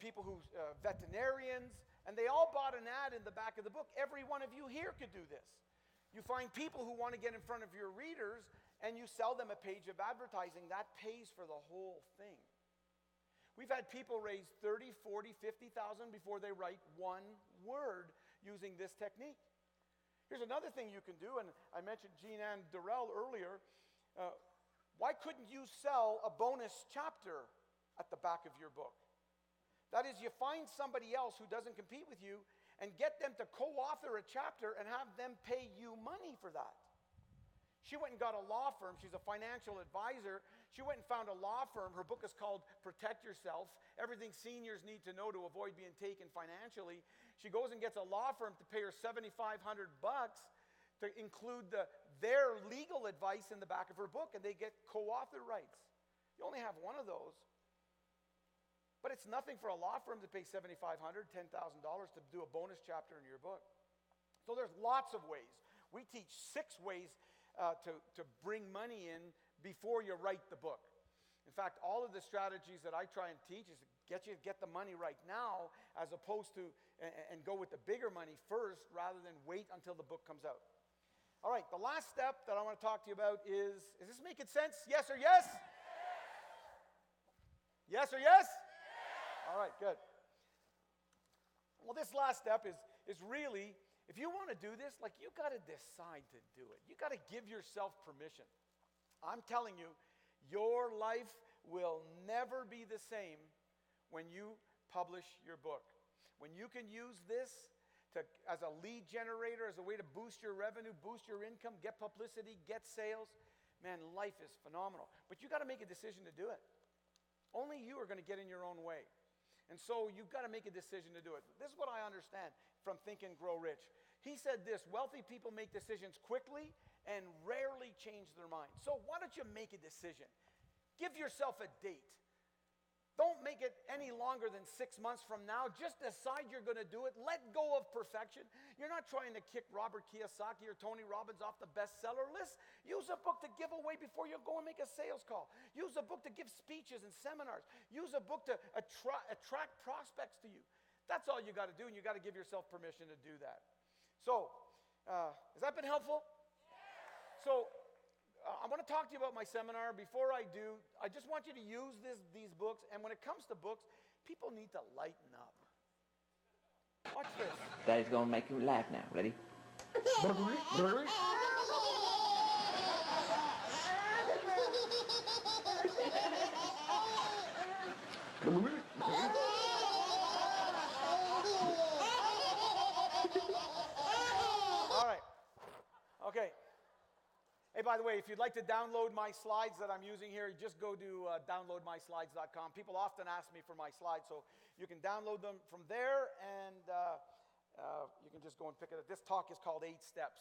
people who, veterinarians, and they all bought an ad in the back of the book. Every one of you here could do this. You find people who want to get in front of your readers, and you sell them a page of advertising. That pays for the whole thing. We've had people raise $30,000, $40,000, $50,000 before they write one word using this technique. Here's another thing you can do, and I mentioned Jean Ann Durrell earlier. Why couldn't you sell a bonus chapter at the back of your book? That is, you find somebody else who doesn't compete with you and get them to co-author a chapter and have them pay you money for that. She went and got a law firm. She's a financial advisor. She went and found a law firm. Her book is called Protect Yourself, Everything Seniors Need to Know to Avoid Being Taken Financially. She goes and gets a law firm to pay her $7,500 to include their legal advice in the back of her book, and they get co-author rights. You only have one of those. But it's nothing for a law firm to pay $7,500, $10,000 to do a bonus chapter in your book. So there's lots of ways. We teach 6 ways to bring money in before you write the book. In fact, all of the strategies that I try and teach is get you to get the money right now, as opposed to and go with the bigger money first rather than wait until the book comes out. All right, the last step that I want to talk to you about is this making sense? Yes or yes? Yes or yes? All right, good. Well, this last step is really, if you want to do this, you got to decide to do it. You got to give yourself permission. I'm telling you, your life will never be the same when you publish your book. When you can use this as a lead generator, as a way to boost your revenue, boost your income, get publicity, get sales, man, life is phenomenal. But you got to make a decision to do it. Only you are going to get in your own way. And so you've got to make a decision to do it. This is what I understand from Think and Grow Rich. He said this: wealthy people make decisions quickly and rarely change their mind. So why don't you make a decision? Give yourself a date. Don't make it any longer than 6 months from now. Just decide you're going to do it. Let go of perfection. You're not trying to kick Robert Kiyosaki or Tony Robbins off the bestseller list. Use a book to give away before you go and make a sales call. Use a book to give speeches and seminars. Use a book to attract prospects to you. That's all you got to do, and you got to give yourself permission to do that. So, Has that been helpful? So I want to talk to you about my seminar. Before I do, I just want you to use these books. And when it comes to books, people need to lighten up. Watch this. Daddy's gonna make you laugh now. Ready? All right. Okay. Hey, by the way, if you'd like to download my slides that I'm using here, just go to downloadmyslides.com. People often ask me for my slides, so you can download them from there, and you can just go and pick it up. This talk is called 8 Steps.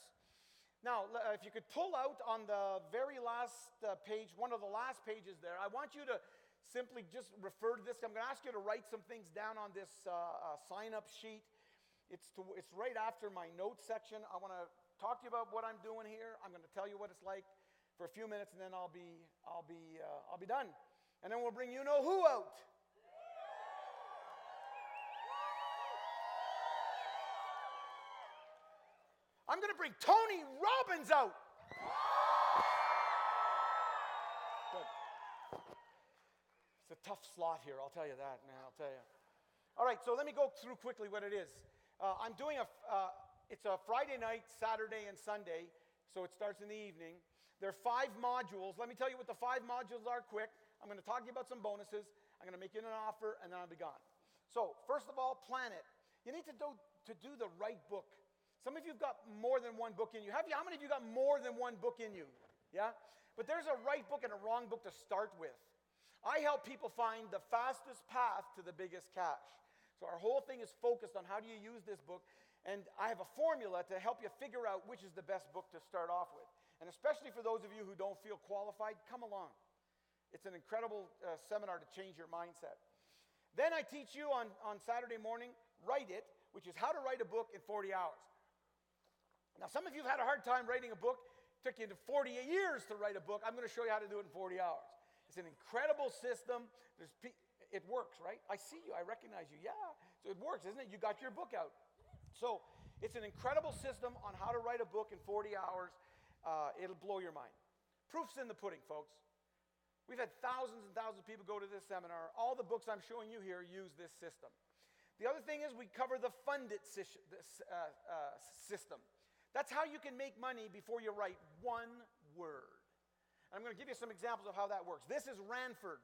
Now, if you could pull out on the very last page, one of the last pages there, I want you to simply just refer to this. I'm going to ask you to write some things down on this sign-up sheet. It's right after my notes section. I want to talk to you about what I'm doing here. I'm going to tell you what it's like for a few minutes, and then I'll be done. And then we'll bring you know who out. I'm going to bring Tony Robbins out. Good. It's a tough slot here, I'll tell you that, man, I'll tell you. All right, so let me go through quickly what it is. I'm doing it's a Friday night, Saturday, and Sunday, so it starts in the evening. There are 5 modules. Let me tell you what the 5 modules are quick. I'm going to talk to you about some bonuses. I'm going to make you an offer, and then I'll be gone. So, first of all, plan it. You need to do the right book. Some of you have got more than one book in you. How many of you got more than one book in you? Yeah? But there's a right book and a wrong book to start with. I help people find the fastest path to the biggest cash. So our whole thing is focused on how do you use this book. And I have a formula to help you figure out which is the best book to start off with. And especially for those of you who don't feel qualified, come along. It's an incredible seminar to change your mindset. Then I teach you on Saturday morning, Write It, which is how to write a book in 40 hours. Now, some of you have had a hard time writing a book. It took you 40 years to write a book. I'm going to show you how to do it in 40 hours. It's an incredible system. It works, right? I see you. I recognize you. Yeah. So it works, isn't it? You got your book out. So it's an incredible system on how to write a book in 40 hours. It'll blow your mind. Proof's in the pudding, folks. We've had thousands and thousands of people go to this seminar. All the books I'm showing you here use this system. The other thing is we cover the Fund It system. That's how you can make money before you write one word. I'm going to give you some examples of how that works. This is Ranford.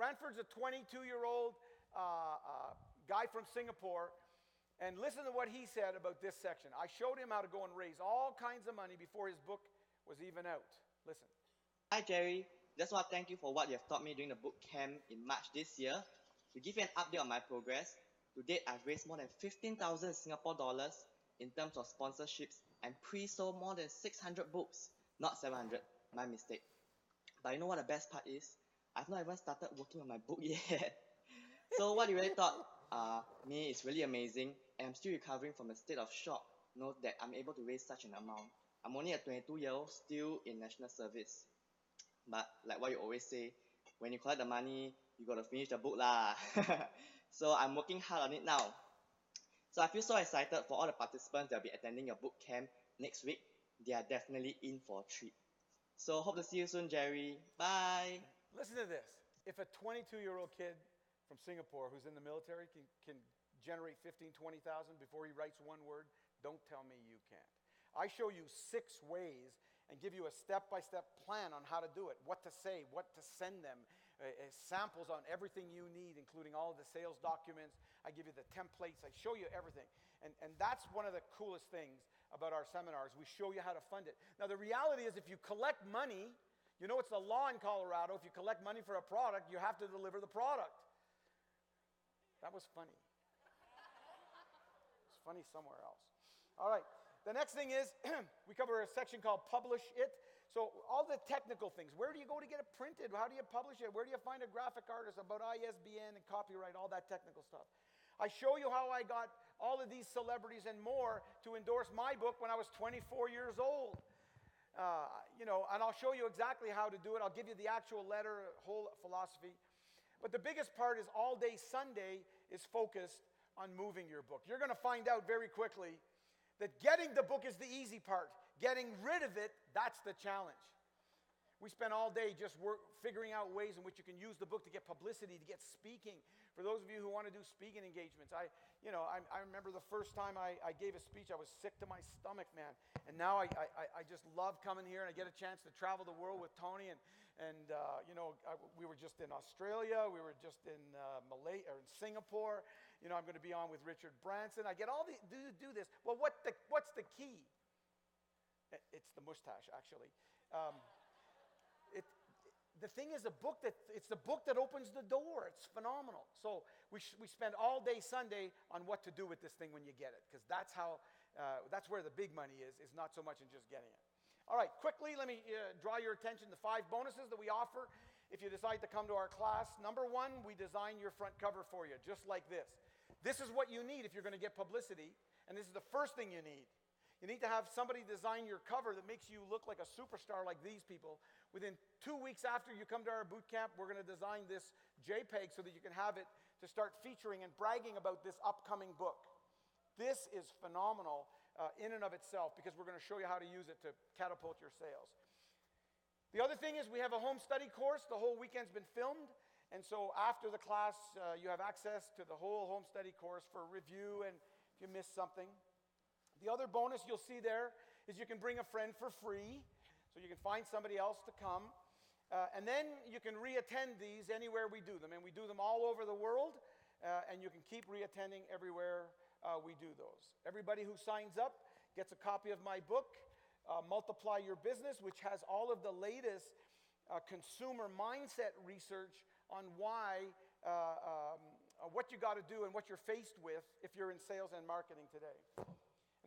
Ranford's a 22-year-old guy from Singapore. And listen to what he said about this section. I showed him how to go and raise all kinds of money before his book was even out. Listen. Hi, Jerry. Just want to thank you for what you have taught me during the boot camp in March this year. To give you an update on my progress, to date I've raised more than 15,000 Singapore dollars in terms of sponsorships and pre-sold more than 600 books. Not 700, my mistake. But you know what the best part is? I've not even started working on my book yet. So what you really thought me is really amazing, and I'm still recovering from a state of shock. Note that I'm able to raise such an amount. I'm only a 22-year-old, still in national service. But like what you always say, when you collect the money, you got to finish the book lah. So I'm working hard on it now. So I feel so excited for all the participants that will be attending your boot camp next week. They are definitely in for a treat. So hope to see you soon, Jerry. Bye. Listen to this. If a 22-year-old kid from Singapore who's in the military can generate 15,000, 20,000 before he writes one word, don't tell me you can't. I show you 6 ways and give you a step-by-step plan on how to do it, what to say, what to send them, samples on everything you need, including all of the sales documents. I give you the templates. I show you everything. And that's one of the coolest things about our seminars. We show you how to fund it. Now, the reality is if you collect money, you know it's the law in Colorado. If you collect money for a product, you have to deliver the product. That was funny. It's funny somewhere else. All right. The next thing is we cover a section called Publish It. So all the technical things. Where do you go to get it printed? How do you publish it? Where do you find a graphic artist about ISBN and copyright, all that technical stuff? I show you how I got all of these celebrities and more to endorse my book when I was 24 years old. And I'll show you exactly how to do it. I'll give you the actual letter, whole philosophy. But the biggest part is all day Sunday is focused on moving your book. You're going to find out very quickly that getting the book is the easy part. Getting rid of it, that's the challenge. We spent all day just figuring out ways in which you can use the book to get publicity, to get speaking. For those of you who want to do speaking engagements, I remember the first time I gave a speech, I was sick to my stomach, man. And now I just love coming here, and I get a chance to travel the world with Tony. We were just in Australia, we were just in Malaysia or in Singapore. I'm going to be on with Richard Branson. I get all the do this. Well, what's the key? It's the mustache, actually. The thing is, it's the book that opens the door. It's phenomenal. So we spend all day Sunday on what to do with this thing when you get it, because that's where the big money is not so much in just getting it. All right, quickly, let me draw your attention to 5 bonuses that we offer if you decide to come to our class. Number 1, we design your front cover for you, just like this. This is what you need if you're going to get publicity, and this is the first thing you need. You need to have somebody design your cover that makes you look like a superstar like these people. Within 2 weeks after you come to our boot camp, we're going to design this JPEG so that you can have it to start featuring and bragging about this upcoming book. This is phenomenal in and of itself, because we're going to show you how to use it to catapult your sales. The other thing is we have a home study course. The whole weekend's been filmed. And so after the class, you have access to the whole home study course for review and if you miss something. The other bonus you'll see there is you can bring a friend for free. So you can find somebody else to come. And then you can reattend these anywhere we do them. And we do them all over the world. And you can keep reattending everywhere we do those. Everybody who signs up gets a copy of my book, Multiply Your Business, which has all of the latest consumer mindset research on what you got to do and what you're faced with if you're in sales and marketing today.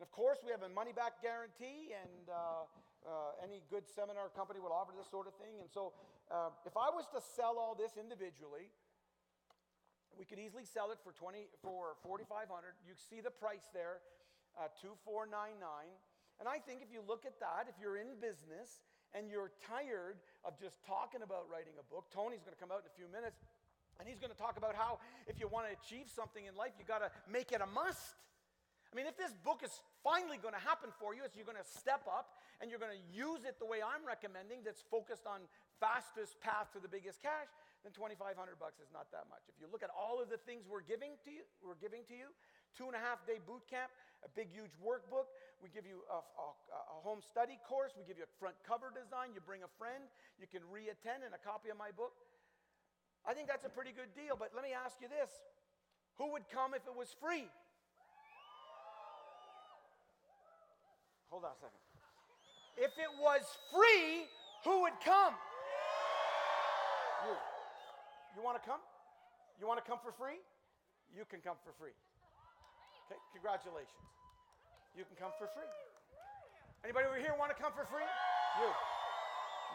And of course, we have a money-back guarantee, and any good seminar company will offer this sort of thing. And so if I was to sell all this individually, we could easily sell it for $4,500. You see the price there, $2,499. And I think if you look at that, if you're in business and you're tired of just talking about writing a book, Tony's going to come out in a few minutes, and he's going to talk about how if you want to achieve something in life, you got to make it a must. I mean, if this book is finally going to happen for you, you're going to step up and you're going to use it the way I'm recommending, that's focused on fastest path to the biggest cash, then $2,500 is not that much. If you look at all of the things we're giving to you, 2.5-day boot camp, a big, huge workbook. We give you a home study course. We give you a front cover design. You bring a friend. You can reattend, and a copy of my book. I think that's a pretty good deal, but let me ask you this. Who would come if it was free? Hold on a second. If it was free, who would come? You. You want to come? You want to come for free? You can come for free. Okay, congratulations. You can come for free. Anybody over here want to come for free? You.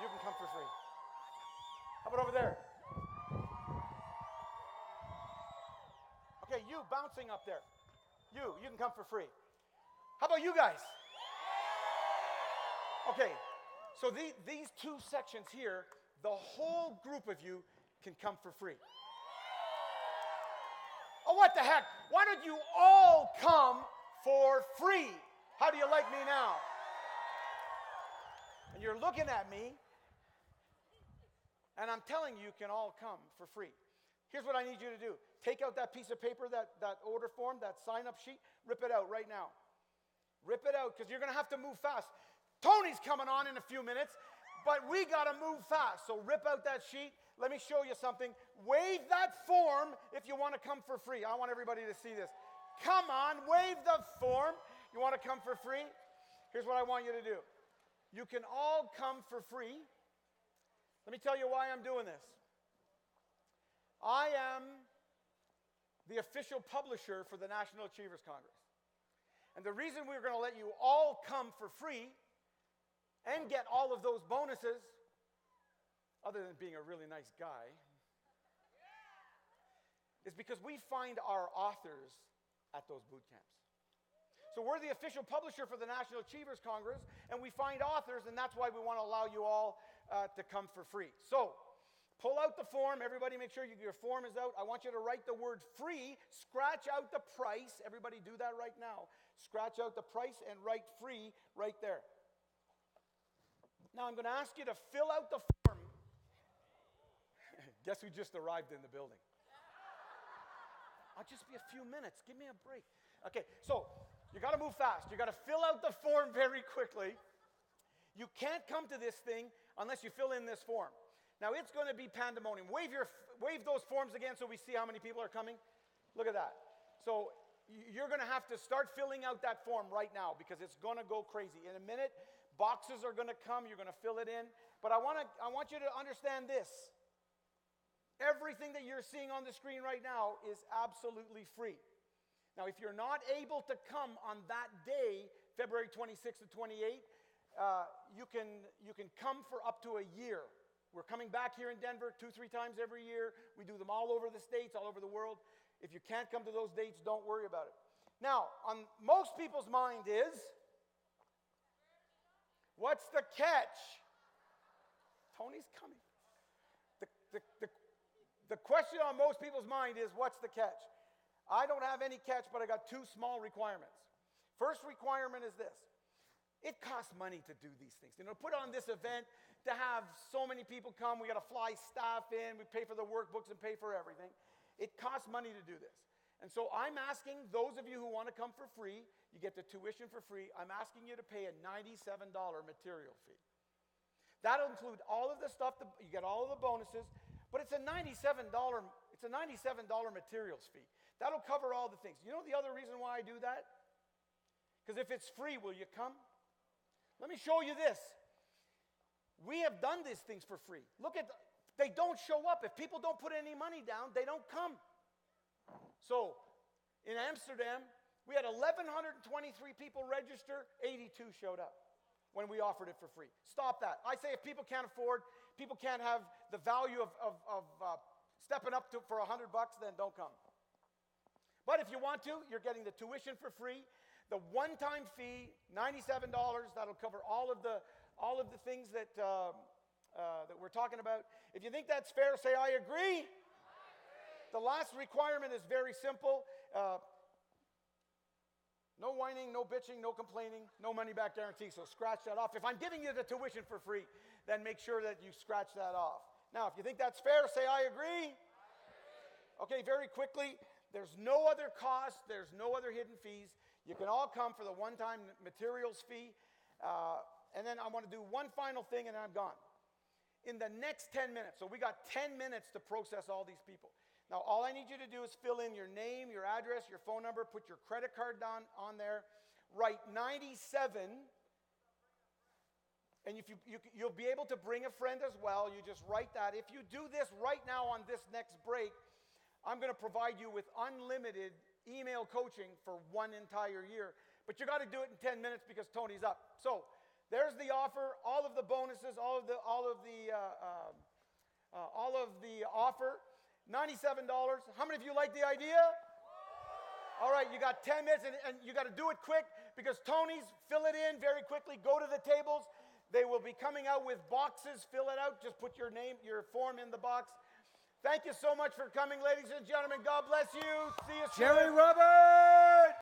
You can come for free. How about over there? Okay, you bouncing up there. You can come for free. How about you guys? Okay, so these 2 sections here, the whole group of you can come for free. Oh, what the heck? Why don't you all come for free? How do you like me now? And you're looking at me, and I'm telling you, you can all come for free. Here's what I need you to do. Take out that piece of paper, that order form, that sign-up sheet. Rip it out right now. Rip it out, because you're going to have to move fast. Tony's coming on in a few minutes, but we got to move fast. So rip out that sheet. Let me show you something. Wave that form if you want to come for free. I want everybody to see this. Come on, wave the form. You want to come for free? Here's what I want you to do. You can all come for free. Let me tell you why I'm doing this. I am the official publisher for the National Achievers Congress. And the reason we're going to let you all come for free and get all of those bonuses, other than being a really nice guy, is because we find our authors at those boot camps. So we're the official publisher for the National Achievers Congress, and we find authors, and that's why we want to allow you all to come for free. So Pull out the form. Everybody make sure your form is out. I want you to write the word free. Scratch out the price. Everybody do that right now. Scratch out the price and write free right there. Now I'm going to ask you to fill out the form. Guess who just arrived in the building? I'll just be a few minutes. Give me a break. Okay, so you got to move fast. You got to fill out the form very quickly. You can't come to this thing unless you fill in this form. Now, it's going to be pandemonium. Wave those forms again so we see how many people are coming. Look at that. So you're going to have to start filling out that form right now because it's going to go crazy. In a minute, boxes are going to come. You're going to fill it in. But I want you to understand this. Everything that you're seeing on the screen right now is absolutely free. Now, if you're not able to come on that day, February 26th to 28th, you can come for up to a year. We're coming back here in Denver 2-3 times every year. We do them all over the States, all over the world. If you can't come to those dates, don't worry about it. Now, on most people's mind is, what's the catch? Tony's coming. The question on most people's mind is, what's the catch? I don't have any catch, but I got two small requirements. First requirement is this. It costs money to do these things. Put on this event, to have so many people come, we got to fly staff in, we pay for the workbooks and pay for everything. It costs money to do this. And so I'm asking those of you who want to come for free, you get the tuition for free, I'm asking you to pay a $97 material fee. That'll include all of the stuff, you get all of the bonuses, but it's a $97 materials fee. That'll cover all the things. You know the other reason why I do that? Because if it's free, will you come? Let me show you this. We have done these things for free. They don't show up. If people don't put any money down, they don't come. So, in Amsterdam, we had 1,123 people register, 82 showed up when we offered it for free. Stop that. I say if people can't afford, people can't have the value of stepping up for $100, then don't come. But if you want to, you're getting the tuition for free. The one-time fee, $97, that'll cover all of the things that we're talking about. If you think that's fair, say, I agree. The last requirement is very simple. No whining, no bitching, no complaining, no money-back guarantee. So scratch that off. If I'm giving you the tuition for free, then make sure that you scratch that off. Now, if you think that's fair, say, I agree. Okay, very quickly, there's no other cost. There's no other hidden fees. You can all come for the one-time materials fee. And then I want to do one final thing, and then I'm gone. In the next 10 minutes, so we got 10 minutes to process all these people. Now, all I need you to do is fill in your name, your address, your phone number, put your credit card down on there, write 97, and if you'll be able to bring a friend as well. You just write that. If you do this right now on this next break, I'm going to provide you with unlimited email coaching for one entire year. But you got to do it in 10 minutes because Tony's up. So there's the offer, all of the bonuses, all of the offer, $97. How many of you like the idea? All right, you got 10 minutes, and you got to do it quick because Tony's, fill it in very quickly. Go to the tables. They will be coming out with boxes. Fill it out. Just put your name, your form in the box. Thank you so much for coming, ladies and gentlemen. God bless you. See you soon. Jerry Robbins!